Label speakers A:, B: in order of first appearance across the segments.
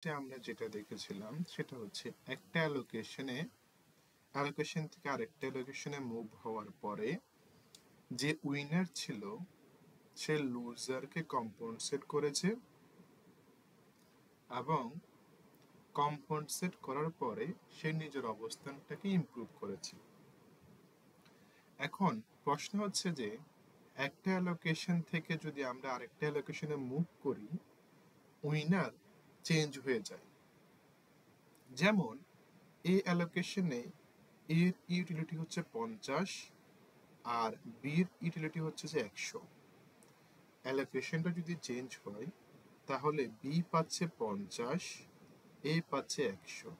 A: আমরা যেটা দেখেছিলাম সেটা হচ্ছে একটা অ্যালোকেশন থেকে আরেকটা অ্যালোকেশনে মুভ হওয়ার পরে যে উইনার ছিল সে লুজারকে কম্পনসেট করেছে এবং কম্পনসেট করার পরে সে নিজের অবস্থানটাকে ইমপ্রুভ করেছে। এখন প্রশ্ন হচ্ছে যে একটা অ্যালোকেশন থেকে যদি আমরা আরেকটা অ্যালোকেশনে মুভ করি, উইনার চেঞ্জ হয়ে যায়। যেমন এই অ্যালোকেশনে এর ইউটিলিটি হচ্ছে 50 আর বির ইউটিলিটি হচ্ছে যে 100। অ্যালোকেশনটা যদি চেঞ্জ হয় তাহলে বি পাচ্ছে 50, এ পাচ্ছে 100।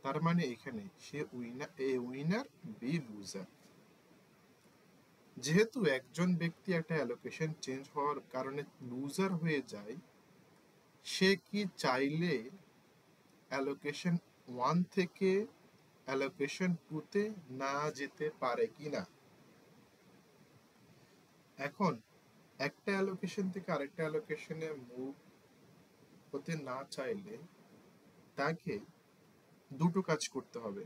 A: তার মানে এখানে সে winner, A winner, B loser. যেহেতু একজন ব্যক্তি একটা অ্যালোকেশন চেঞ্জ হওয়ার কারণে লুজার হয়ে যায়, সে কি চাইলে অ্যালোকেশন 1 থেকে অ্যালোকেশন 2 তে না যেতে পারে কিনা? এখন একটা অ্যালোকেশন থেকে আরেকটা অ্যালোকেশনে মুভ হতে না চাইলে তাকে দুটো কাজ করতে হবে।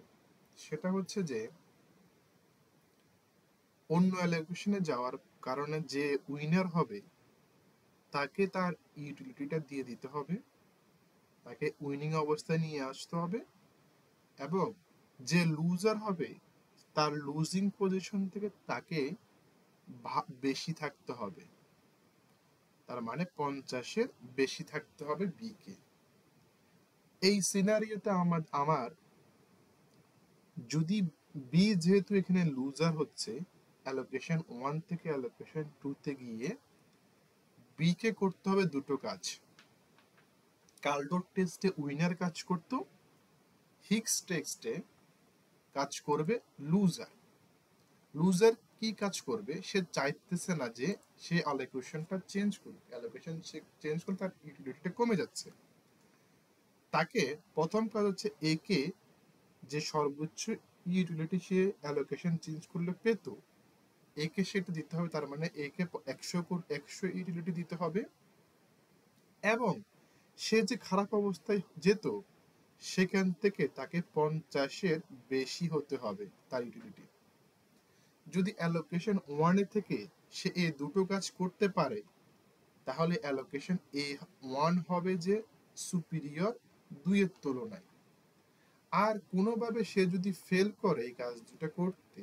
A: সেটা হচ্ছে যে অন্য অ্যালোকেশনে যাওয়ার কারণে যে উইনার হবে তাকে তার ইউটিলিটিটা দিয়ে দিতে হবে, তাকে উইনিং অবস্থায় নিয়ে আসতে হবে, এবং যে লুজার হবে তার লুজিং পজিশন থেকে তাকে বেশি থাকতে হবে। তার মানে 50-এর বেশি থাকতে হবে বি কে। এই সিনারিওতে আমার যদি বি যেহেতু এখানে লুজার হচ্ছে, অ্যালোকেশন 1 থেকে অ্যালোকেশন 2 তে গিয়ে বি কে করতে হবে দুটো কাজ। কালডোর টেস্টে উইনার কাজ করতো, হিক্স টেস্টে কাজ করবে লুজার। লুজার কি কাজ করবে? সে চাইতেছে না যে সে অ্যালোকেশনটা চেঞ্জ করবে, অ্যালোকেশন চেঞ্জ করলে তার ইউটিলিটিটা কমে যাচ্ছে। তাকে প্রথম কাজ হচ্ছে এ কে যে সর্বোচ্চ ইউটিলিটি সে অ্যালোকেশন চেঞ্জ করলে পেত, একে সেটা দিতে হবে। তার মানে একে 100 ইউটিলিটি দিতে হবে, এবং সে যে খারাপ অবস্থায় যেত সেখান থেকে তাকে 50-এর বেশি হতে হবে তার ইউটিলিটি। যদি অ্যালোকেশন 1 থেকে সে এই দুটো কাজ করতে পারে তাহলে অ্যালোকেশন A1 হবে যে সুপিরিয়র 2 এর তুলনায়। আর কোনোভাবে সে যদি ফেল করে এই কাজ দুটো করতে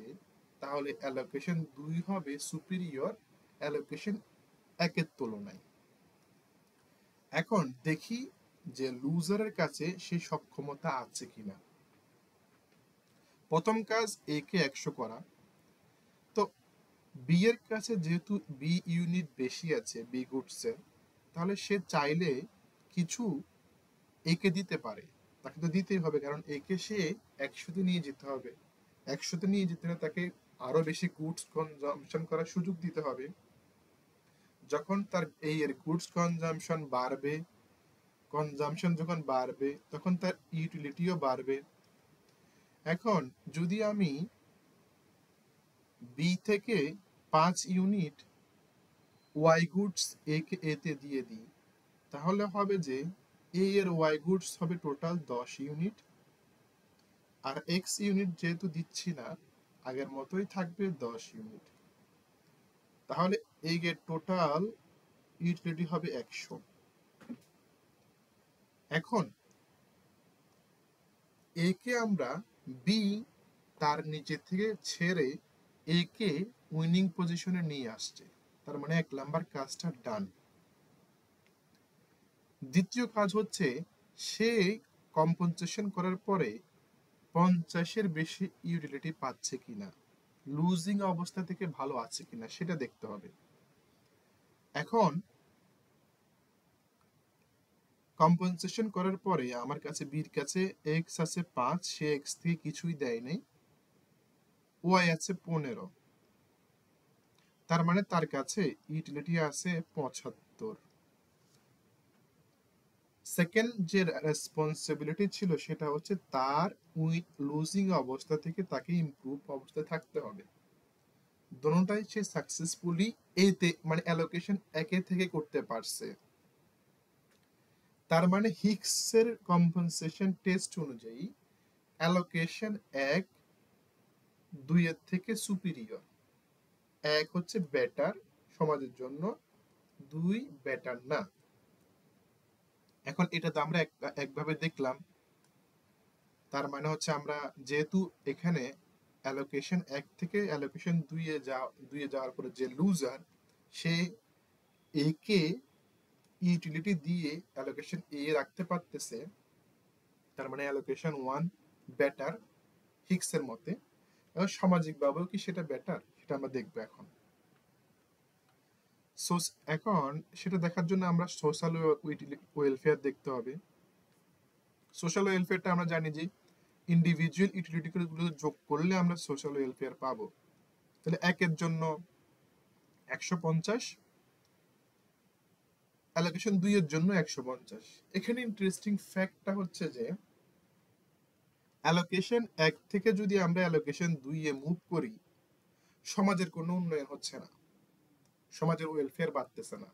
A: তাহলে অ্যালোকেশন 2 হবে সুপিরিয়র অ্যালোকেশন 1 এর তুলনায়। এখন দেখি যে লুজারের কাছে সেই সক্ষমতা আছে কিনা। প্রথম কাজ এ কে 100 করা। তো বি এর কাছে যেহেতু বি ইউনিট বেশি আছে বি গুডসের, তাহলে সে চাইলে কিছু একে দিতে পারে। তাকে তো দিতেই হবে, কারণ একে সে 100-তে নিয়ে যেতে হবে। 100-তে নিয়ে যেতে হলে তাকে আরো বেশি গুডস কনজাম্পশন করার সুযোগ দিতে হবে। যখন তার এই এর গুডস কনজাম্পশন বাড়বে, কনজাম্পশন যখন বাড়বে তখন তার ইউটিলিটিও বাড়বে। এখন যদি আমি বি থেকে 5 ইউনিট ওয়াই গুডস এতে দিয়ে দিই, তাহলে হবে যে এ এর ওয়াই গুডস হবে টোটাল 10 ইউনিট, আর এক্স ইউনিট যেহেতু দিচ্ছি না আগের মতোই থাকবে 10 ইউনিট। তাহলে এই এর টোটাল ইউটিলিটি হবে 100। এখন এ কে আমরা বি তার নিচে থেকে ছেড়ে এ কে উইনিং পজিশনে নিয়ে আসছে, তার মানে 1 নাম্বার কাজটা ডান। দ্বিতীয় কাজ হচ্ছে সে কম্পনসেশন করার পরে 50-এর বেশি ইউটিলিটি পাচ্ছে কিনা, লুজিং অবস্থা থেকে ভালো আছে কিনা সেটা দেখতে হবে। এখন কম্পনসেশন করার পরে আমার কাছে বির কাছে এক্স আছে 5, সে এক্স থেকে কিছুই দেয় নাই, ওয়াই আছে 15, তার মানে তার কাছে ইউটিলিটি আছে 75। সেকেন্ড যে রেসপন্সিবিলিটি ছিল সেটা হচ্ছে তার লুজিং অবস্থা থেকে তাকে ইমপ্রুভ অবস্থায় থাকতে হবে। দোনোটাই সে সাকসেসফুলি এতে মানে অ্যালোকেশন 1 থেকে করতে পারছে। তার মানে হিক্সের কম্পেনসেশন টেস্ট অনুযায়ী অ্যালোকেশন 1 2 এর থেকে সুপিরিয়র। 1 হচ্ছে বেটার সমাজের জন্য, 2 বেটার না। এখন এটা তো আমরা একভাবে দেখলাম, তার মানে হচ্ছে আমরা যেহেতু এখানে অ্যালোকেশন 1 থেকে অ্যালোকেশন 2 এ যাওয়ার পরে যে লুজার, সে এ কে ইউটিলিটি দিয়ে অ্যালোকেশন এ রাখতে পারতেছে, তার মানে অ্যালোকেশন 1 বেটার হিক্সের মতে। সামাজিকভাবেও কি সেটা বেটার, সেটা আমরা দেখবো এখন। সো এখন সেটা দেখার জন্য আমরা সোশ্যাল ওয়েলফেয়ার দেখতে হবে। সোশ্যাল ওয়েলফেয়ারটা আমরা জানি যে ইন্ডিভিজুয়াল ইউটিলিটি গুলো যোগ করলে আমরা সোশ্যাল ওয়েলফেয়ার পাবো। তাহলে 1 এর জন্য 150, অ্যালোকেশন 2 এর জন্য 150। এখানে ইন্টারেস্টিং ফ্যাক্টটা হচ্ছে যে অ্যালোকেশন 1 থেকে যদি আমরা অ্যালোকেশন 2 এ মুভ করি, সমাজের কোনো উন্নয়ন হচ্ছে না, সমাজের ওয়েলফেয়ার বাড়তেছে না।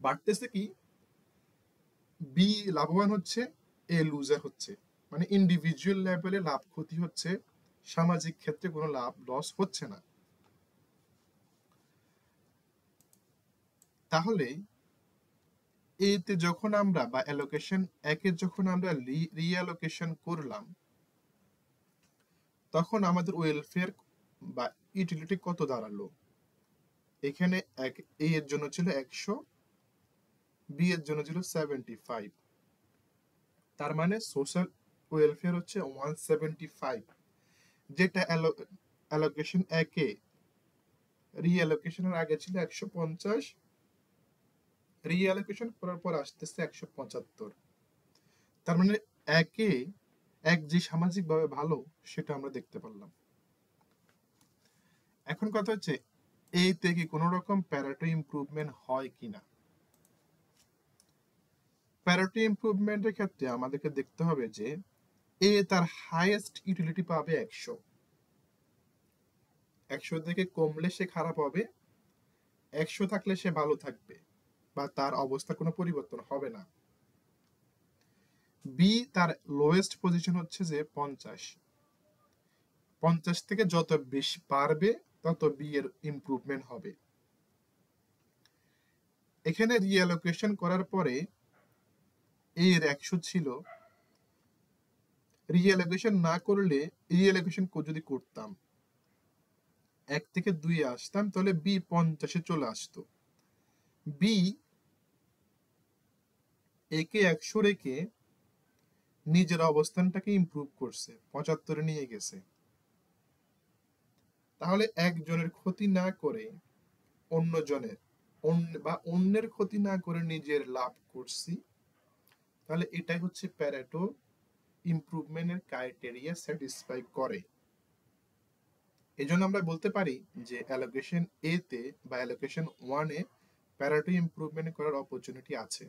A: বাড়তেছে কি, বি লাভবান হচ্ছে, এ লুজার হচ্ছে। মানে ইন্ডিভিজুয়াল লেভেলে লাভ ক্ষতি হচ্ছে, সামাজিক ক্ষেত্রে কোনো লাভ লস হচ্ছে না। তাহলে এতে যখন আমরা বা অ্যালোকেশন 1 এ যখন আমরা রিঅ্যালোকেশন করলাম, তখন আমাদের ওয়েলফেয়ার বা ইউটিলিটি কত দাঁড়ালো? এখানে এ এর জন্য ছিল 100, বি এর জন্য ছিল 75। তার মানে সোশ্যাল ওয়েলফেয়ার হচ্ছে 175, যেটা অ্যালোকেশন 1 এ রিঅ্যালোকেশনের আগে ছিল 150, রিঅ্যালোকেশন করার পর আসতেছে 175। তার মানে একে এক যে সামাজিকভাবে ভালো, সেটা আমরা দেখতে পারলাম। এখন কথা হচ্ছে এতে কি কোনো রকম প্যারেটো ইমপ্রুভমেন্ট হয় কিনা। প্যারেটো ইমপ্রুভমেন্টের ক্ষেত্রে আমাদেরকে দেখতে হবে যে এ তার হাইয়েস্ট ইউটিলিটি পাবে 100, 100 থেকে কমলে সে খারাপ হবে, 100 থাকলে সে ভালো থাকবে বা তার অবস্থা কোনো পরিবর্তন হবে না। বি তার লোয়েস্ট পজিশন হচ্ছে যে 50, 50 থেকে যত বেশি পারবে তত বি এর ইমপ্রুভমেন্ট হবে। এখানে রিঅ্যালোকেশন করার পরে এর 100 ছিল, রিঅ্যালোকেশন না করলে, রিঅ্যালোকেশন যদি করতাম 1 থেকে 2 এ আসতাম, তাহলে বি 50 এ চলে আসতো। বি একে 100 রেখে নিজের অবস্থানটাকে ইমপ্রুভ করছে, 75 এ নিয়ে গেছে। তাহলে একজনের ক্ষতি না করে অন্যজনের বা অন্যের ক্ষতি না করে নিজের লাভ করছি, তাহলে এটাই হচ্ছে প্যারেটো ইমপ্রুভমেন্টের ক্রাইটেরিয়া স্যাটিসফাই করে। এজন্য আমরা বলতে পারি যে অ্যালোকেশন এ তে বা অ্যালোকেশন 1 এ প্যারেটো ইমপ্রুভমেন্ট করার অপরচুনিটি আছে।